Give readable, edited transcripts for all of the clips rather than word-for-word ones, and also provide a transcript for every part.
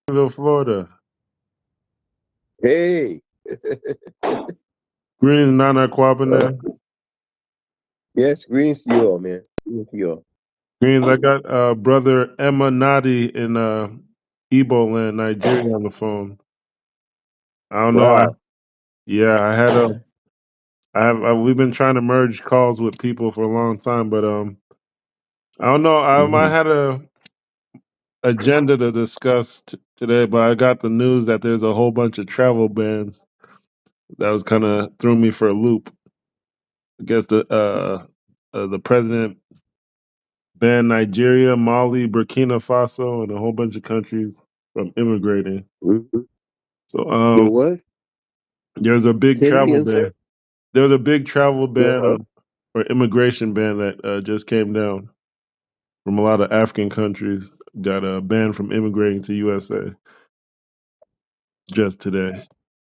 Florida. Hey, Greetings, Nana uh, Kwabene. yes, greetings to you all, man. Greetings to you all. Greetings. I got brother Emma Nadi in Igbo land, Nigeria, on the phone. I don't know. Wow. Yeah, I had a. We've been trying to merge calls with people for a long time, but I don't know. I Hmm. had a agenda to discuss today, but I got the news that there's a whole bunch of travel bans that was kind of threw me for a loop. I guess the president banned Nigeria, Mali, Burkina Faso, and a whole bunch of countries from immigrating. Hmm. So The what? there's a big Say it travel again, sir. ban. There was a big travel Yeah. ban or immigration ban that just came down from a lot of African countries. Got a ban from immigrating to USA just today.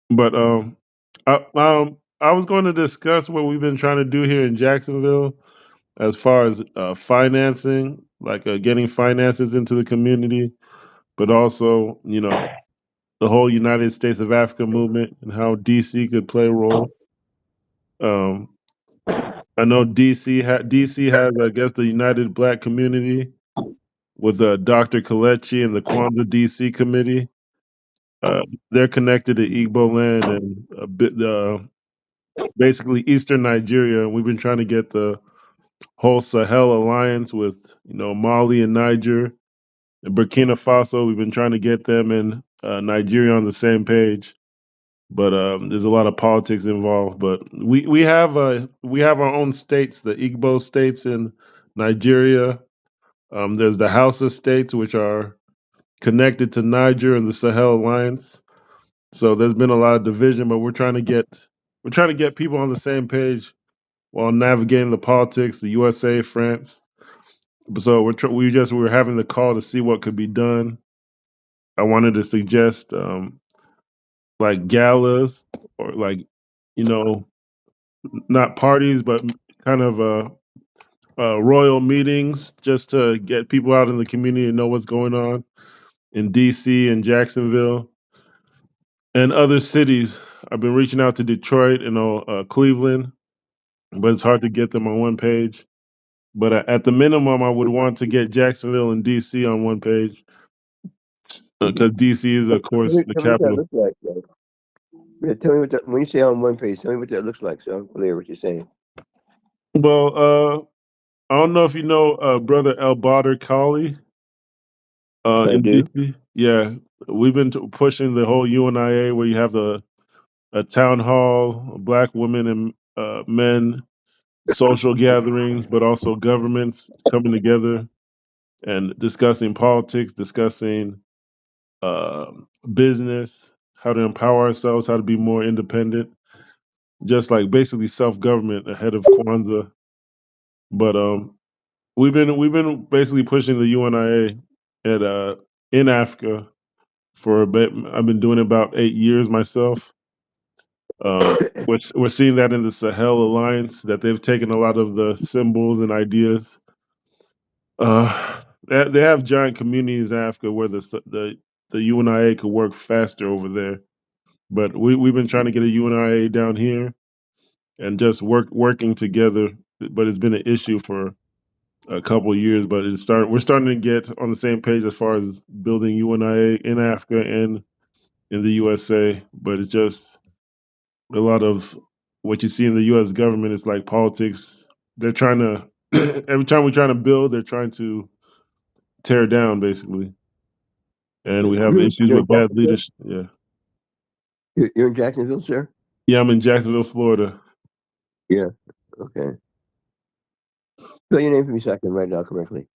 But I was going to discuss what we've been trying to do here in Jacksonville as far as financing, like getting finances into the community, but also, the whole United States of Africa movement and how DC could play a role. Um, I know DC has, I guess, the United Black Community with Dr. Kalechi and the Kwanzaa DC Committee. Uh, they're connected to Igbo land and a bit, basically Eastern Nigeria. We've been trying to get the whole Sahel alliance with, Mali and Niger and Burkina Faso. We've been trying to get them and Nigeria on the same page, but there's a lot of politics involved. But we have our own states, the Igbo states in Nigeria. There's the Hausa states, which are connected to Niger and the Sahel Alliance. So there's been a lot of division, but we're trying to get people on the same page while navigating the politics, the USA, France. So we were having the call to see what could be done. I wanted to suggest like galas or like you know not parties, but kind of royal meetings just to get people out in the community to know what's going on in DC and Jacksonville and other cities. I've been reaching out to Detroit and Cleveland, but it's hard to get them on one page. But at the minimum, I would want to get Jacksonville and DC on one page Hmm. because DC is, of Tell course, me, the tell me what that capital. looks like, sir. Yeah, tell me what that, when you say on one page, tell me what that looks like, so I'm clear what you're saying. Well, I don't know if you know brother El Bader Kali I in do. DC. Yeah, we've been pushing the whole UNIA where you have the a town hall, black women and men, social gatherings, but also governments coming together and discussing politics, discussing uh, business, how to empower ourselves, how to be more independent, just like basically self government ahead of Kwanzaa. But we've been basically pushing the UNIA at in Africa for a bit. I've been doing it about 8 years myself. We're seeing that in the Sahel Alliance that they've taken a lot of the symbols and ideas. They have giant communities in Africa where the UNIA could work faster over there. But we've been trying to get a UNIA down here and just working together. But it's been an issue for a couple of years. But we're starting to get on the same page as far as building UNIA in Africa and in the USA. But it's just a lot of what you see in the U.S. government is like politics. They're trying to every time we're trying to build, they're trying to tear down basically, and we have issues You're in with bad Jacksonville? leadership. Yeah, You're in Jacksonville, sir? yeah. I'm in Jacksonville, Florida. Yeah. Okay. Spell your name for me so I can write it out correctly.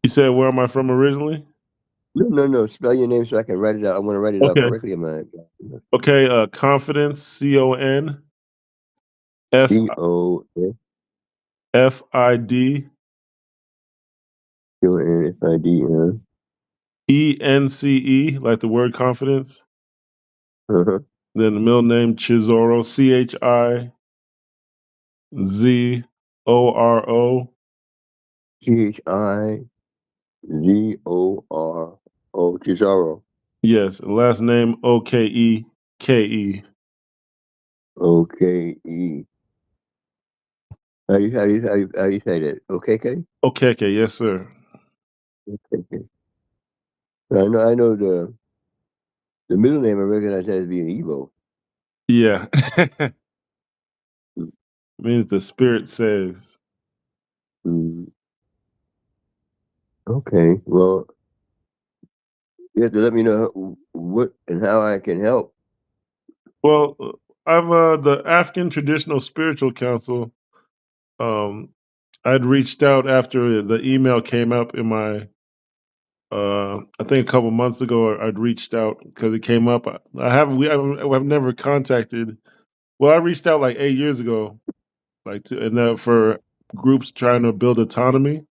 You said where am I from originally? No, no, no. Spell your name so I can write it out. I want to write it out Okay, correctly in my okay. Confidence, F CONFIDE. FIDENCE, like the word confidence. Uh-huh. Then the middle name Chizoro, Chizoro. Cesaro. Yes, last name Okeke. OKE. How you say that? OKK? Okeke, yes, sir. Okay. I know the middle name I recognize that as being Evo. Yeah. Means the spirit saves. Mm, okay. Well, you have to let me know what and how I can help. Well, I've the African Traditional Spiritual Council. Um, I'd reached out after the email came up in my. I think a couple months ago, I'd reached out because it came up. I've never contacted. Well, I reached out like 8 years ago, like for groups trying to build autonomy,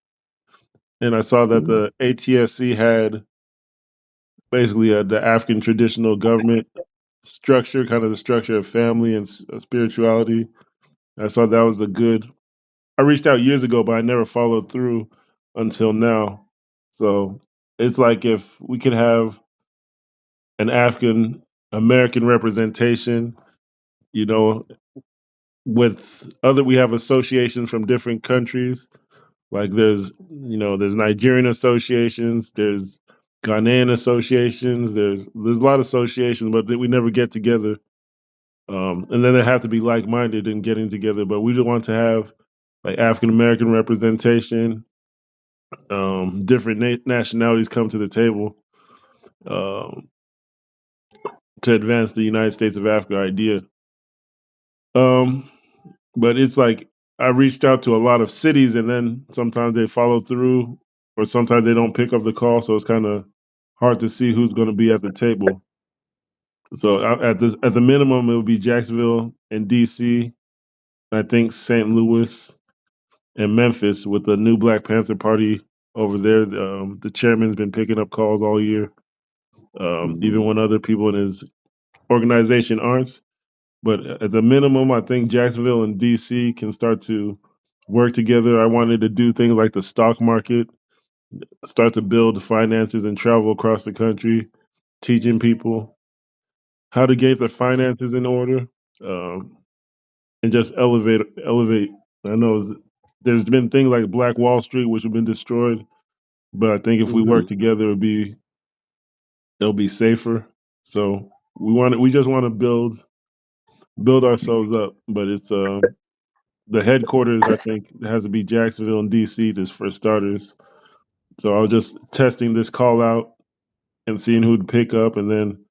and I saw that Mm, the ATSC had basically the African traditional government structure, kind of the structure of family and spirituality. I saw that was a good. I reached out years ago, but I never followed through until now. So it's like if we could have an African American representation, you know, with other, we have associations from different countries. Like there's Nigerian associations, there's Ghanaian associations, there's a lot of associations, but we never get together. And then they have to be like minded in getting together. But we just want to have like African American representation, different nationalities come to the table um, to advance the United States of Africa idea. Um, but it's like I reached out to a lot of cities, and then sometimes they follow through, or sometimes they don't pick up the call. So it's kind of hard to see who's going to be at the table. So at the minimum, it would be Jacksonville and D.C. I think St. Louis and Memphis with the new Black Panther Party over there. The chairman's been picking up calls all year, even mm, when other people in his organization aren't. But at the minimum, I think Jacksonville and DC can start to work together. I wanted to do things like the stock market, start to build finances and travel across the country, teaching people how to get their finances in order, um, and just elevate. I know there's been things like Black Wall Street, which have been destroyed, but I think if we work mhm. together, it'll be safer. So we just want to build ourselves up, but it's the headquarters, I think, has to be Jacksonville and DC just for starters. So I was just testing this call out and seeing who'd pick up. And then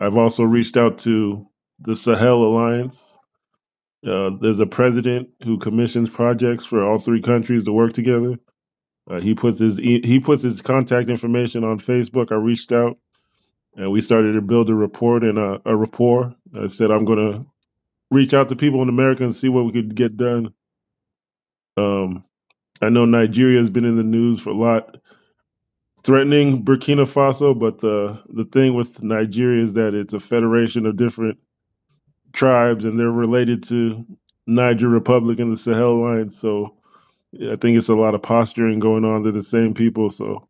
I've also reached out to the Sahel Alliance. There's a president who commissions projects for all three countries to work together. He puts his contact information on Facebook. I reached out and we started to build a report and a rapport. I said I'm going to reach out to people in America and see what we could get done. Um, I know Nigeria has been in the news for a lot, threatening Burkina Faso, but the thing with Nigeria is that it's a federation of different tribes, and they're related to Niger Republic and the Sahel Alliance. So I think it's a lot of posturing going on. They're the same people, so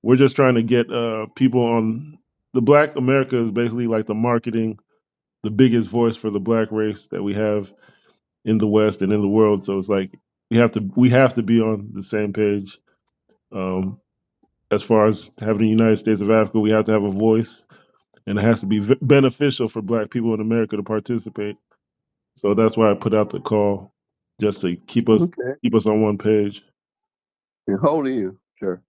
we're just trying to get people on. The Black America is basically like the marketing, the biggest voice for the Black race that we have in the West and in the world. So it's like we have to be on the same page. Um, as far as having the United States of Africa, we have to have a voice, and it has to be beneficial for Black people in America to participate. So that's why I put out the call, just to Okay. keep us on one page. And how old are you, sir?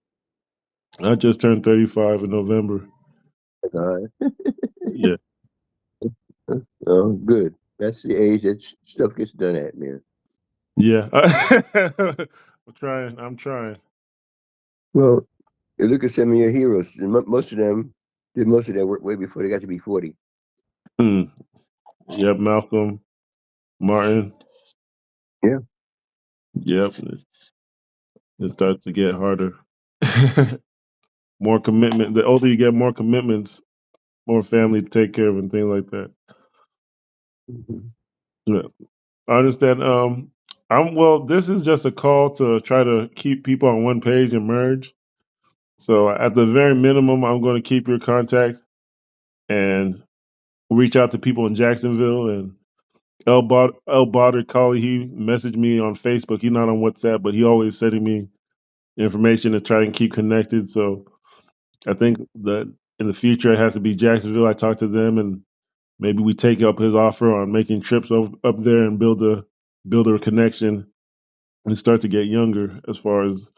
I just turned 35 in November. All right. Yeah, Oh, good. That's the age that stuff gets done at, man. yeah. I'm trying. I'm trying. Well, you look at some of your heroes, and most of them did most of their work way before they got to be 40. Hmm. Yep, Malcolm, Martin. Yeah. Yep, it starts to get harder. More commitment. The older you get, more commitments, more family to take care of, and things like that. Mhm. Yeah. I understand. Well. This is just a call to try to keep people on one page and merge. So at the very minimum, I'm going to keep your contact and reach out to people in Jacksonville. And El Bader Kali, he messaged me on Facebook. He's not on WhatsApp, but he always sending me information to try and keep connected. So I think that in the future it has to be Jacksonville. I talk to them, and maybe we take up his offer on making trips up there and build a connection and start to get younger as far as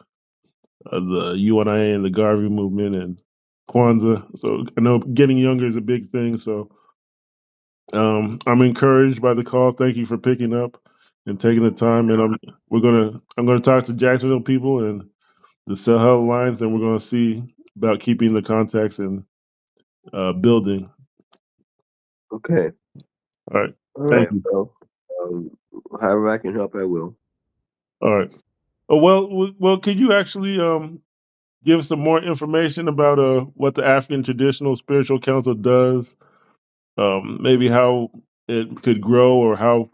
the UNIA and the Garvey movement and Kwanzaa. So I know getting younger is a big thing. So I'm encouraged by the call. Thank you for picking up and taking the time. And I'm gonna talk to Jacksonville people and the Sahel Alliance, and we're gonna see about keeping the contacts and building. Okay. All right. All Thank right. you. Well, um, however I can help, I will. All right. Oh, well. Could you actually give some more information about what the African Traditional Spiritual Council does? Maybe how it could grow or how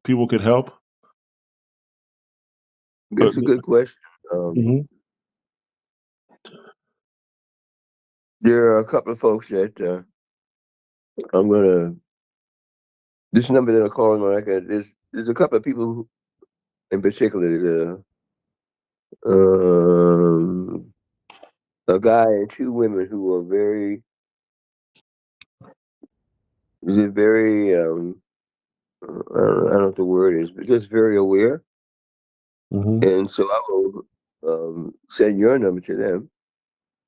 people could help. That's a good question. Um, Mhm. there are a couple of folks that I'm gonna. This number that I'm calling on, there's a couple of people who, in particular, a guy and two women who are very I don't know what the word is, but just very aware. Mhm. And so I will send your number to them,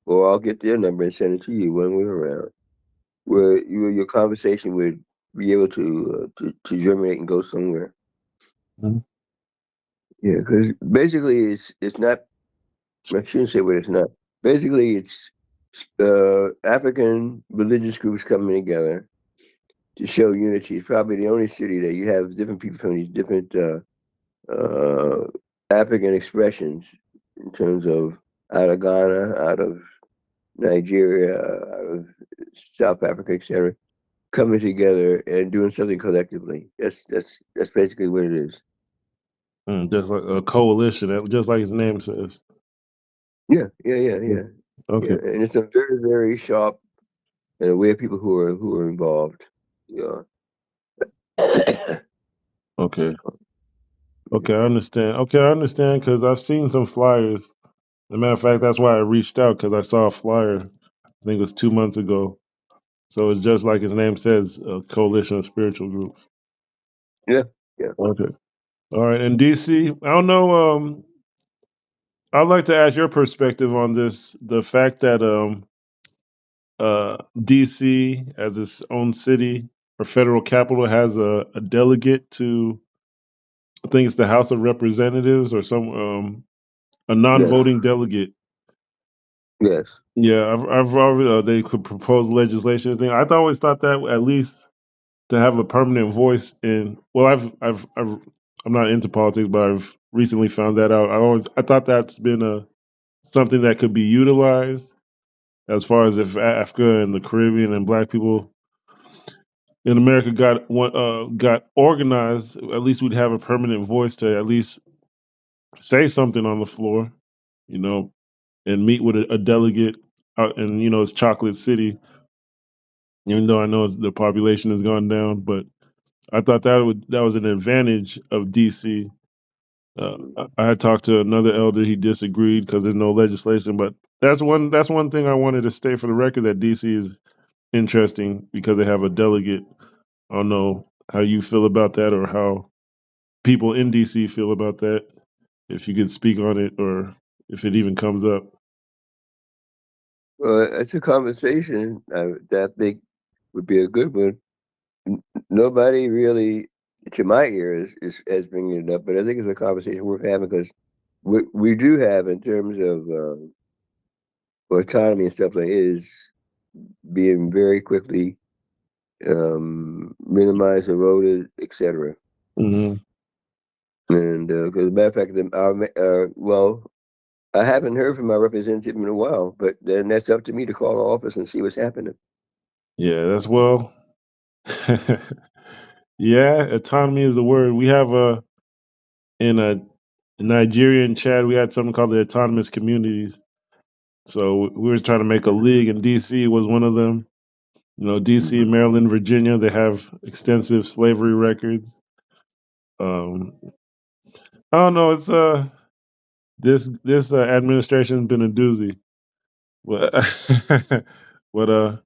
or I'll get their number and send it to you when we're around, where your conversation would be able to germinate and go somewhere. Mhm. Yeah, because basically it's not. I shouldn't say what it's not. Basically, it's African religious groups coming together to show unity. It's probably the only city that you have different people from these different uh, African expressions in terms of out of Ghana, out of Nigeria, out of South Africa, etc., coming together and doing something collectively. That's basically what it is. Just like a coalition, just like his name says. Yeah, yeah, yeah, Yeah. yeah, yeah. Okay. And it's a very, very sharp and aware people who are involved. Yeah. Okay. Okay. I understand. Okay, I understand because I've seen some flyers. As a matter of fact, that's why I reached out because I saw a flyer. I think it was 2 months ago. So it's just like his name says, a coalition of spiritual groups. Yeah, yeah. Okay. All right. And DC, I don't know. I'd like to ask your perspective on this. The fact that DC, as its own city or federal capital, has a delegate to, I think it's the House of Representatives or some a Yes, non-voting delegate. yes. Yeah, I've already they could propose legislation thing. I've always thought that at least to have a permanent voice in. Well, I'm not into politics, but I've recently found that out. I thought that's been a something that could be utilized as far as if Africa and the Caribbean and Black people in America got organized. At least we'd have a permanent voice to at least say something on the floor, you know, and meet with a delegate out in it's Chocolate City. Even though I know the population has gone down, but I thought that was an advantage of DC. I had talked to another elder; he disagreed because there's no legislation. But that's one thing I wanted to state for the record that DC is interesting because they have a delegate. I don't know how you feel about that or how people in DC feel about that. If you could speak on it or if it even comes up. Well, it's a conversation that I think would be a good one. Nobody really, to my ear, is bringing it up, but I think it's a conversation worth having because we do have, in terms of autonomy and stuff like it, is being very quickly minimized, eroded, etc. Hmm. And because, as a matter of fact, well, I haven't heard from my representative in a while, but then that's up to me to call the office and see what's happening. Yeah, that's well. Yeah, autonomy is the word. We have in Nigeria and Chad, we had something called the autonomous communities, So we were trying to make a league, and DC was one of them. You know, DC, Mhm. Maryland, Virginia, they have extensive slavery records. Um, I don't know. It's this administration's been a doozy. But but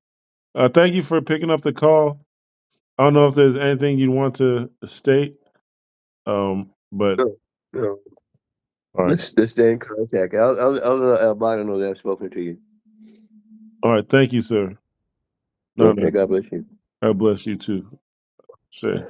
thank you for picking up the call. I don't know if there's anything you want to state. But No, no. all right, Let's stay in contact. I'll let Albino know that I've spoken to you. all right. Thank you, sir. No, Okay, no. God bless you. God bless you too. Sure.